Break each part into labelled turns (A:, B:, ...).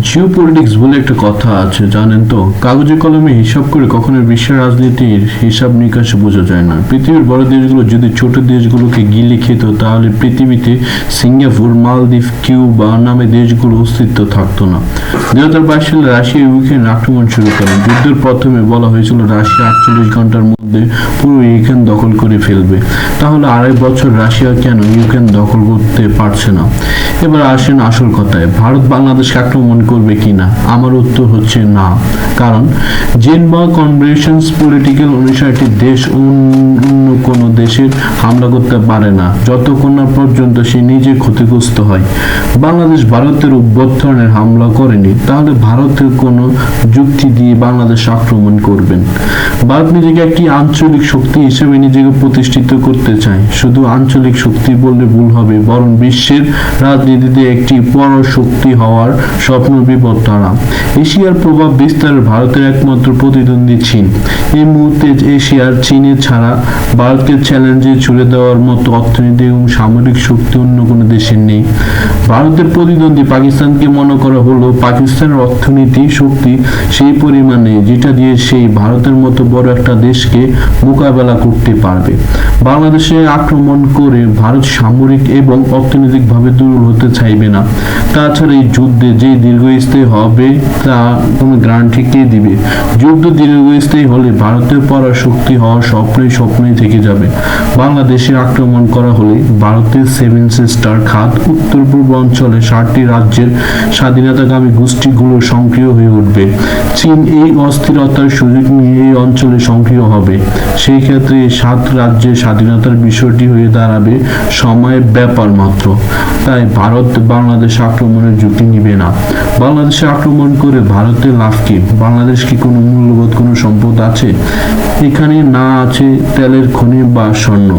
A: Geopolitics বলে একটা কথা আছে জানেন তো, কাগজে কলমে হিসাব করে কখনো বিশ্বের রাজনীতির হিসাব নিকাশ বোঝা যায় না। পৃথিবীর বড় দেশগুলো যদি ছোট দেশগুলোকে গিলে খেত তাহলে পৃথিবীতে সিঙ্গাপুর, মালদ্বীপ, কিউবা নামে দেশগুলো অস্তিত্ব থাকতো না। 2022 সালে রাশিয়া ইউক্রেন আক্রমণ শুরু করে। যুদ্ধের প্রথমে বলা হয়েছিল রাশিয়া 48 ঘন্টার মধ্যে পুরো ইউক্রেন দখল করে ফেলবে। তাহলে 2.5 বছর রাশিয়া কেন ইউক্রেন দখল করতে পারছে না? এবার আসেন আসল কথায়, ভারত বাংলাদেশকে আক্রমণ করবে কিনা? আমার উত্তর হচ্ছে না। কারণ জেনেভা কনভেনশনস পলিটিক্যাল অনুসারে দেশ অন্য কোনো দেশের হামলা করতে পারে না যতক্ষণ না পর্যন্ত সে নিজে ক্ষতিগ্রস্ত হয়। বাংলাদেশ ভারতের অভ্যন্তরীণ হামলা করেনি, তাহলে ভারতের কোনো যুক্তি দিয়ে বাংলাদেশ আক্রমণ করবেন? ভারত নিজেকে একটি আঞ্চলিক শক্তি হিসেবে নিজেকে প্রতিষ্ঠিত করতে চায়। শুধু আঞ্চলিক শক্তি বললে ভুল হবে, বরং বিশ্বের রাজনীতিতে একটি পরাশক্তি হওয়ার স্বপ্ন বিপদ তারা। এশিয়ার প্রভাব বিস্তারের ভারতের একমাত্র প্রতিদ্বন্দ্বী চীন। এই মুহূর্তে এশিয়ার চীনের ছাড়া ভারতকে চ্যালেঞ্জে ছুড়ে দেওয়ার মতো অর্থনৈতিক এবং সামরিক শক্তি অন্য কোনো দেশের নেই। ভারতের প্রতিদ্বন্দ্বী পাকিস্তানকে মনে করা হলো পাকিস্তানের অর্থনীতি শক্তি সেই পরিমাণে যেটা দিয়ে সেই ভারতের মতো বড় একটা দেশকে মোকাবেলা করতে পারবে। বাংলাদেশে আক্রমণ করে ভারত সামরিক এবং অর্থনৈতিকভাবে দুর্বল হতে চাইবে না। তাছাড়া এই যুদ্ধে যে দীর্ঘস্থায়ী হবে তা কোনো গ্যারান্টি কে দিবে? যুদ্ধ দীর্ঘস্থায়ী হলে ভারতের পরাশক্তি হওয়ার স্বপ্নই থেকে যাবে। বাংলাদেশে আক্রমণ করা হলে ভারতের সেভেন সিস্টার খাত উত্তর পূর্ব অঞ্চলে 7টি রাজ্যের স্বাধীনতাকামী গোষ্ঠীগুলো সক্রিয় হয়ে উঠবে। চীন এই অস্থিরতার সুযোগ নিয়ে এই অঞ্চলে সক্রিয় হবে। সেই ক্ষেত্রে 7 রাজ্যের স্বাধীনতার বিষয়টি হয়ে দাঁড়াবে সময়ের ব্যাপার মাত্র। তাই ভারত বাংলাদেশ আক্রমণের ঝুঁকি নিবে না। বাংলাদেশে আক্রমণ করে ভারতের লাভ কি? বাংলাদেশ কি কোনো মূল্যবোধ কোনো সম্পদ আছে? এখানে না আছে তেলের খনি বা স্বর্ণ।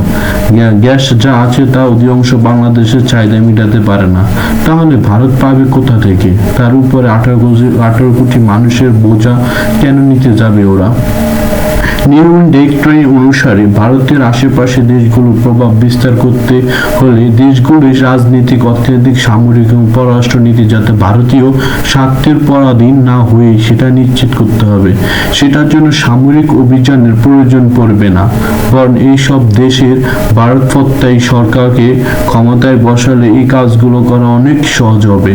A: গ্যাস যা আছে তা অধিকাংশ বাংলাদেশের চাহিদা মেটাতে পারে না। তাহলে ভারত পাবে কোথা থেকে? তার উপরে 18 কোটি মানুষের বোঝা কেন নিতে যাবে ওরা? নিউরন ডেক্ট্রি অনুসারে ভারতের আশেপাশে দেশগুলোর প্রভাব বিস্তার করতে হলে দেশগুলির রাজনৈতিক, অর্থনৈতিক, সামরিক এবং পররাষ্ট্র নীতি যাতে ভারতীয় স্বার্থের পরাধীন না হয়ে সেটা নিশ্চিত করতে হবে। সেটার জন্য সামরিক অভিযানের প্রয়োজন পড়বে না, বরং এইসব দেশের ভারতপ্রত্যায়ী সরকারকে ক্ষমতায় বসালে এই কাজগুলো করা অনেক সহজ হবে।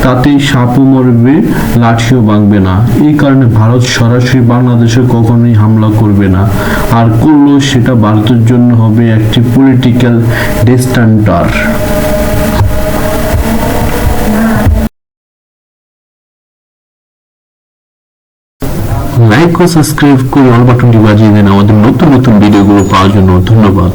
A: তাতেই সাপও মরবে, লাঠিও ভাঙবে না। এই কারণে ভারত সরাসরি বাংলাদেশে কখনোই হামলা করবে না, আর করলেও সেটা ভারতের জন্য হবে একটি পলিটিক্যাল ডিস্টান্টার। লাইক ও সাবস্ক্রাইব করে অল বাটনটি বাজিয়ে দেন আমাদের নতুন নতুন ভিডিওগুলো পাওয়ার জন্য। ধন্যবাদ।